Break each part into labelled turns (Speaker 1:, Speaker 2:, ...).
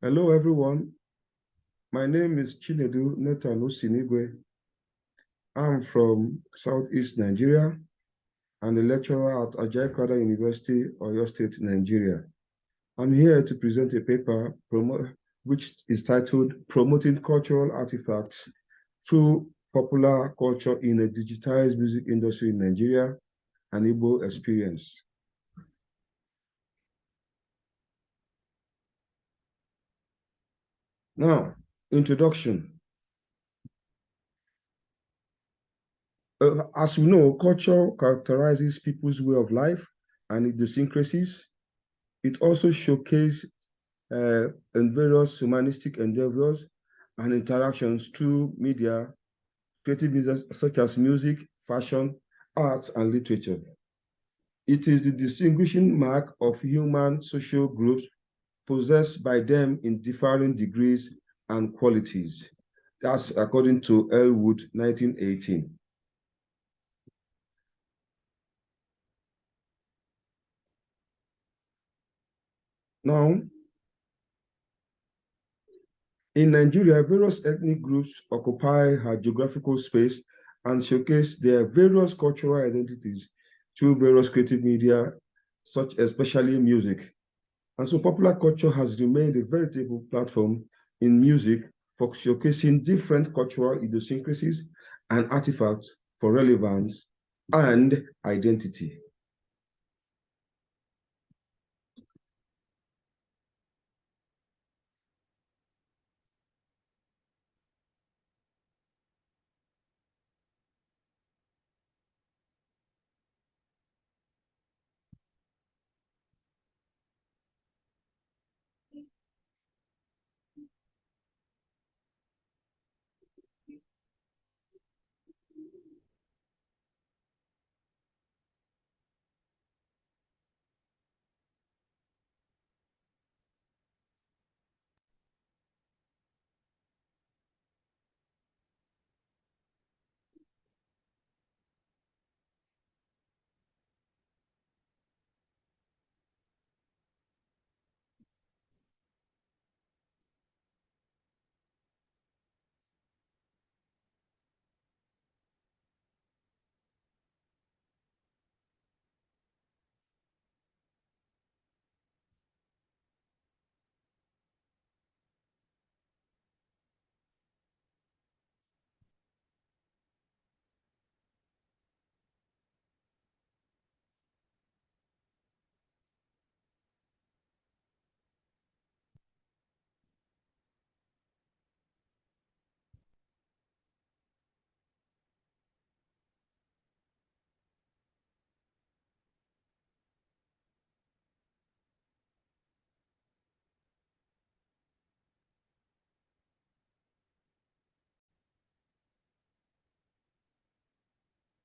Speaker 1: Hello, everyone. My name is Osinigwe. I'm from Southeast Nigeria and a lecturer at Ajayi University, Oyo State, Nigeria. I'm here to present a paper which is titled Promoting Cultural Artifacts Through Popular Culture in a Digitized Music Industry in Nigeria, an Igbo Experience. Now, introduction. As we know, culture characterizes people's way of life and idiosyncrasies. It also showcases in various humanistic endeavors and interactions through media, creative media such as music, fashion, arts, and literature. It is the distinguishing mark of human social groups possessed by them in differing degrees and qualities. That's according to Elwood, 1918. Now, in Nigeria, various ethnic groups occupy her geographical space and showcase their various cultural identities through various creative media, such especially music. And so popular culture has remained a veritable platform in music for showcasing different cultural idiosyncrasies and artifacts for relevance and identity.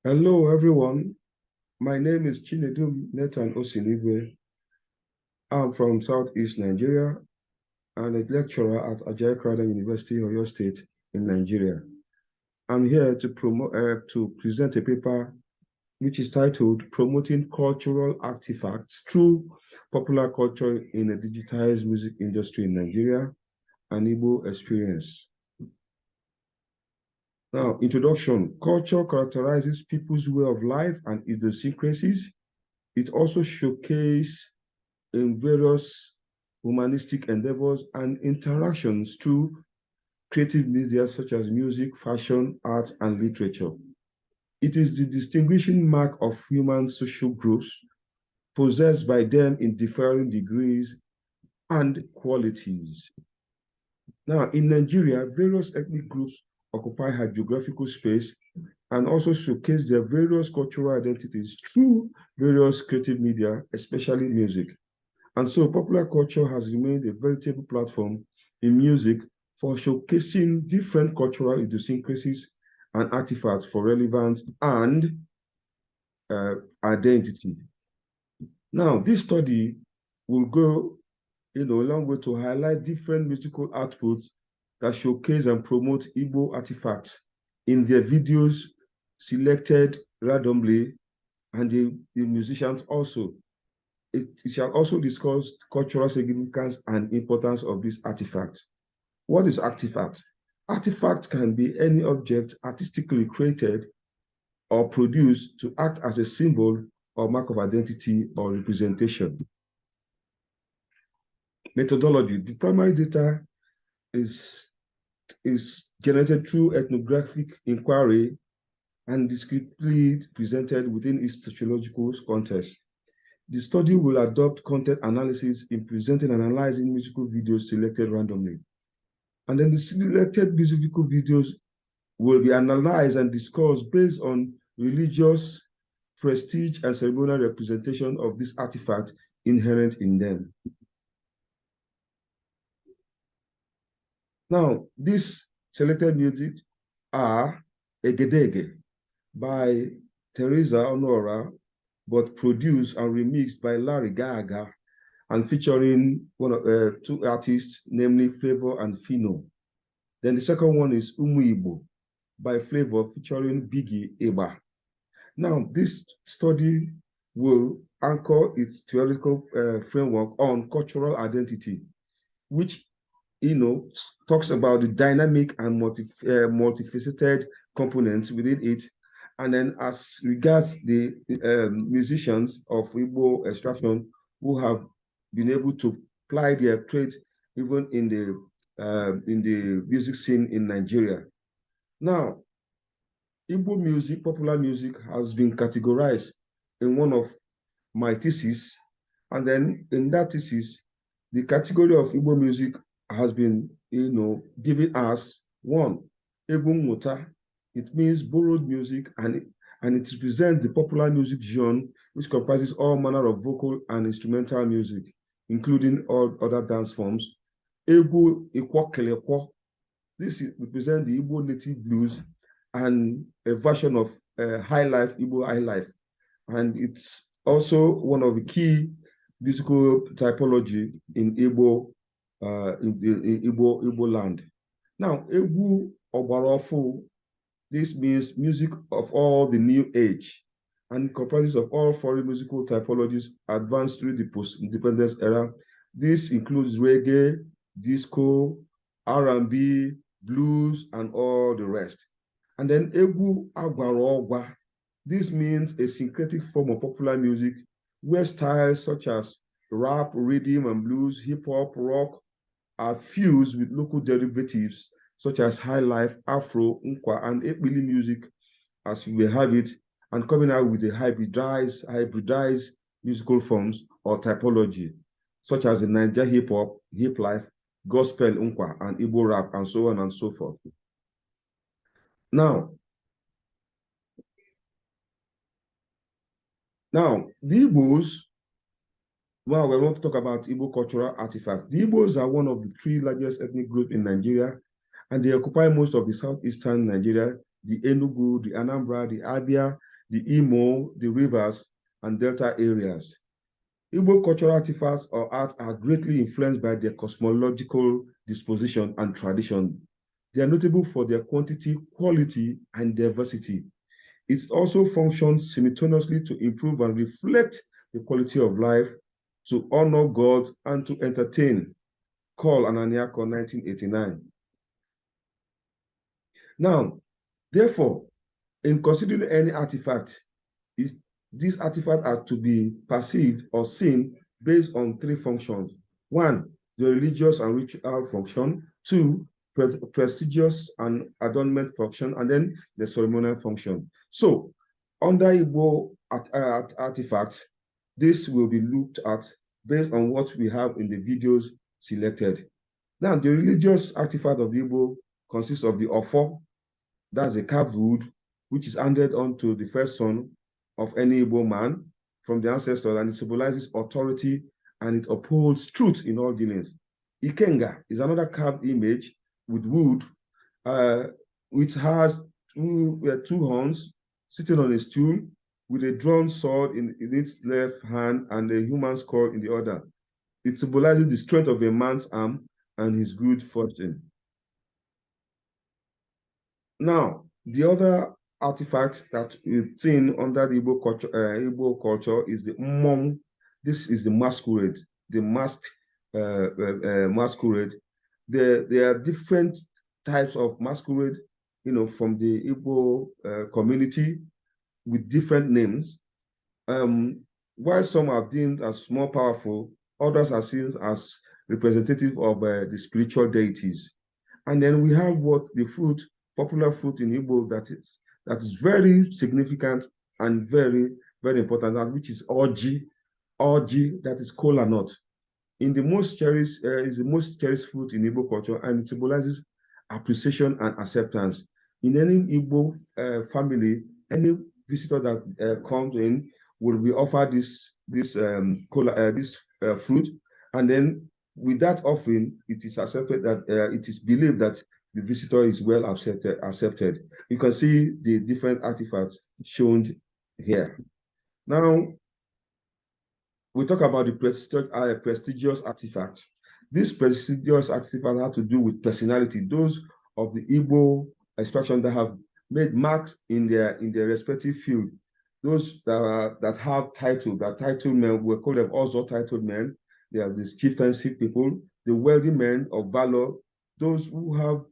Speaker 1: Hello, everyone. My name is Osinigwe. I'm from Southeast Nigeria and a lecturer at Ajayi University, Oyo State in Nigeria. I'm here to present a paper which is titled Promoting Cultural Artifacts Through Popular Culture in a Digitized Music Industry in Nigeria, an Igbo Experience. Now, introduction. Culture characterizes people's way of life and idiosyncrasies. It also showcases in various humanistic endeavors and interactions through creative media such as music, fashion, art, and literature. It is the distinguishing mark of human social groups possessed by them in differing degrees and qualities. Now, in Nigeria, various ethnic groups occupy her geographical space and also showcase their various cultural identities through various creative media, especially music. And so popular culture has remained a veritable platform in music for showcasing different cultural idiosyncrasies and artifacts for relevance and identity. Now, this study will go a long way to highlight different musical outputs that showcase and promote Igbo artifacts in their videos selected randomly, and the musicians also. it shall also discuss cultural significance and importance of this artifact. What is artifact? Artifact can be any object artistically created or produced to act as a symbol or mark of identity or representation. Methodology. The primary data is generated through ethnographic inquiry and discretely presented within its sociological context. The study will adopt content analysis in presenting and analyzing musical videos selected randomly. And then the selected musical videos will be analyzed and discussed based on religious, prestige, and ceremonial representation of this artifact inherent in them. Now, these selected music are Egedege by Teresa Honora, but produced and remixed by Larry Gaga and featuring two artists, namely Flavor and Fino. Then the second one is Igbo by Flavor featuring Biggie Eba. Now, this study will anchor its theoretical framework on cultural identity, which talks about the dynamic and multifaceted components within it. And then as regards the musicians of Igbo extraction who have been able to ply their trade even in the music scene in Nigeria. Now, Igbo music, popular music, has been categorized in one of my theses. And then in that thesis, the category of Igbo music has been, given as one, Egwu Muta. It means borrowed music, and it represents the popular music genre, which comprises all manner of vocal and instrumental music, including all other dance forms. Egwu Ikwo. This represents the Igbo native blues and a version of high life, Igbo high life. And it's also one of the key musical typology in Igbo, Igbo land. Now, Egwu Ogbaraofu, this means music of all the new age and comprises of all foreign musical typologies advanced through the post-independence era. This includes reggae, disco, R&B, blues, and all the rest. And then Egwu Agwaraogwa. This means a syncretic form of popular music where styles such as rap, rhythm, and blues, hip-hop, rock are fused with local derivatives such as high life, Afro, Nkwa, and Ekpili music, as we have it, and coming out with a hybridized musical forms or typology, such as the Niger hip-hop, hip life, gospel, Nkwa, and Igbo rap, and so on and so forth. Now, the Igbos, well, we want to talk about Igbo cultural artifacts. The Igbos are one of the three largest ethnic groups in Nigeria, and they occupy most of the southeastern Nigeria, the Enugu, the Anambra, the Abia, the Imo, the Rivers, and Delta areas. Igbo cultural artifacts or art are greatly influenced by their cosmological disposition and tradition. They are notable for their quantity, quality, and diversity. It also functions simultaneously to improve and reflect the quality of life, to honor God, and to entertain. Call Ananiako, 1989. Now, therefore, in considering any artifact, these artifacts are to be perceived or seen based on three functions. One, the religious and ritual function. Two, prestigious and adornment function, and then the ceremonial function. So, under Igbo artifacts, this will be looked at based on what we have in the videos selected. Now, the religious artifact of Igbo consists of the Ofo, that's a carved wood, which is handed on to the first son of any Igbo man from the ancestors, and it symbolizes authority and it upholds truth in all dealings. Ikenga is another carved image with wood, which has two horns sitting on a stool with a drawn sword in its left hand and a human skull in the other. It symbolizes the strength of a man's arm and his good fortune. Now, the other artifact that we've seen under the Igbo culture is the Mmong, This is the masquerade, the masked masquerade. There are different types of masquerade, from the Igbo community with different names. While some are deemed as more powerful, others are seen as representative of the spiritual deities. And then we have what the fruit, popular fruit in Igbo that is very significant and very, very important, and which is orji, that is kola nut. In the most cherished is the most cherished fruit in Igbo culture, and it symbolizes appreciation and acceptance. In any Igbo family, any visitor that comes in will be offered this fruit, and then with that offering, it is accepted that it is believed that the visitor is well accepted. You can see the different artifacts shown here. Now, we talk about the prestigious artifacts. These prestigious artifacts have to do with personality, those of the Igbo extraction that have made marks in their respective field. Those that have title, that title men, we call them also titled men. They are these chieftaincy people, the wealthy men of valor, those who have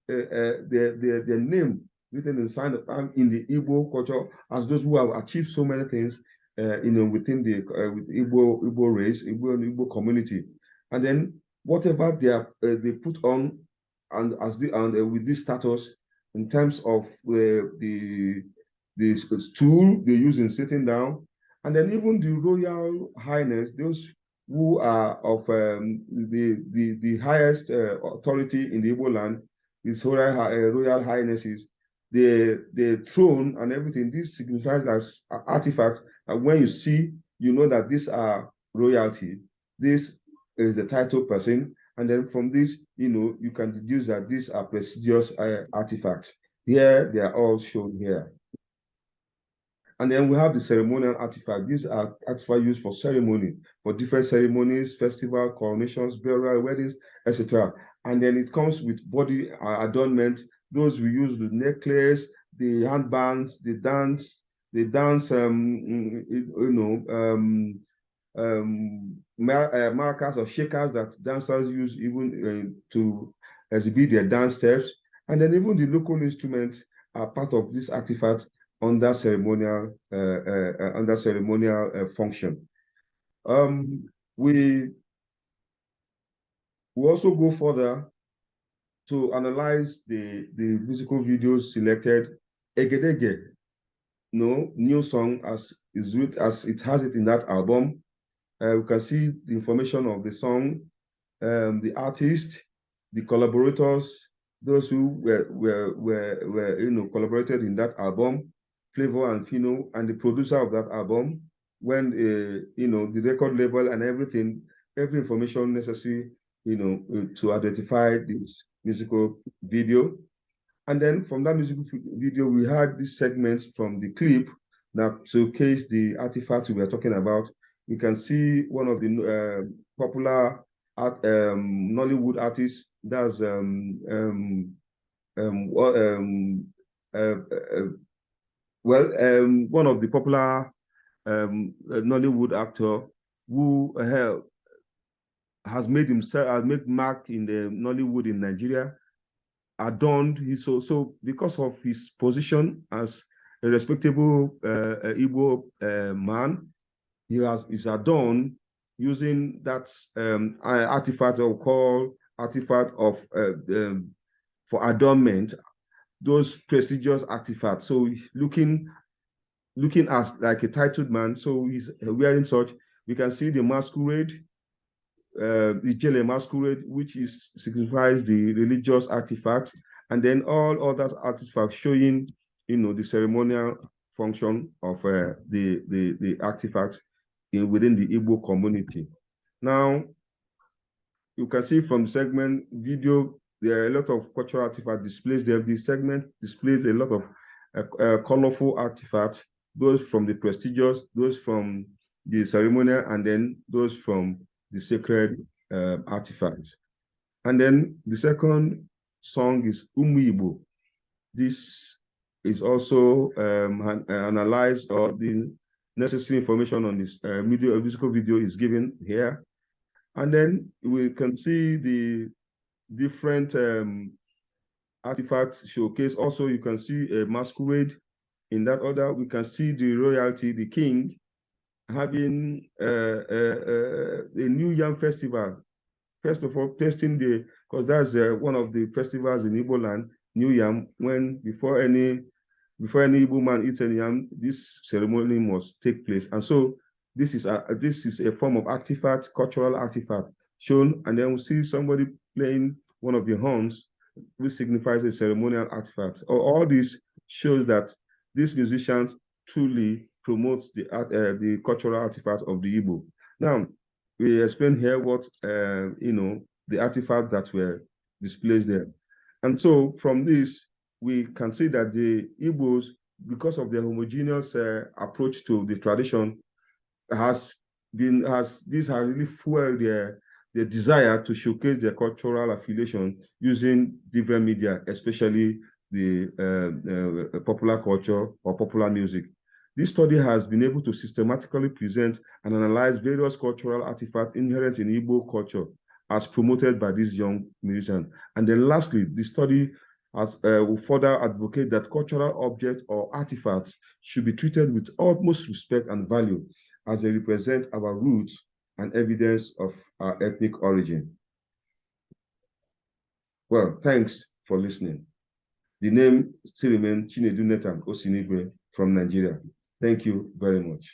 Speaker 1: their name written in sign of in the Igbo culture as those who have achieved so many things within the with Igbo race, Igbo community, and then whatever they put on and with this status in terms of the stool they use in sitting down, and then even the royal highness, those who are of the highest authority in the Igbo land, these royal highnesses, the throne and everything. This signifies as artifacts, and when you see, you know that these are royalty. This is the title person, and then from this, you can deduce that these are prestigious artifacts. Here, they are all shown here. And then we have the ceremonial artifact. These are artifacts used for ceremony, for different ceremonies, festival, coronations, burial, weddings, etc. And then it comes with body adornment. Those we use the necklace, the handbands, the dance, markers or shakers that dancers use even to exhibit their dance steps. And then even the local instruments are part of this artifact under ceremonial function. We also go further to analyze the musical videos selected. Egedege, new song as it has it in that album. We can see the information of the song, the artist, the collaborators, those who were collaborated in that album, Flavor and Fino, and the producer of that album, when the record label and everything, every information necessary, to identify this musical video. And then from that musical video, we had this segment from the clip that showcased the artifacts we were talking about. You can see one of the popular Nollywood artists. That's one of the popular Nollywood actor who has made mark in the Nollywood in Nigeria, adorned. So because of his position as a respectable Igbo man, is adorned using that artifact called artifact of for adornment, those prestigious artifacts. So looking as like a titled man, so he's wearing such. We can see the masquerade, the Jele masquerade, which signifies the religious artifact, and then all other artifacts showing, the ceremonial function of the artifacts within the Igbo community. Now, you can see from segment video, there are a lot of cultural artifacts displays there. This segment displays a lot of colorful artifacts, those from the prestigious, those from the ceremonial, and then those from the sacred artifacts. And then the second song is Igbo. This is also analyzed, or necessary information on this musical video is given here. And then we can see the different artifacts showcase. Also, you can see a masquerade. In that order, we can see the royalty, the king, having a New Yam festival. First of all, testing because that's one of the festivals in Igbo land, New Yam, when before any Igbo man eats any yam, this ceremony must take place. And so this is a form of artifact, cultural artifact shown, and then we see somebody playing one of the horns, which signifies a ceremonial artifact. All this shows that these musicians truly promote the cultural artifacts of the Igbo. Now, we explain here what the artifacts that were displayed there. And so from this, we can see that the Igbos, because of their homogeneous approach to the tradition, has really fueled their desire to showcase their cultural affiliation using different media, especially the popular culture or popular music. This study has been able to systematically present and analyze various cultural artifacts inherent in Igbo culture as promoted by these young musicians. And then lastly, the study will further advocate that cultural objects or artifacts should be treated with utmost respect and value as they represent our roots and evidence of our ethnic origin. Well, thanks for listening. The name still remains Chinedu Nathan Osinigwe from Nigeria. Thank you very much.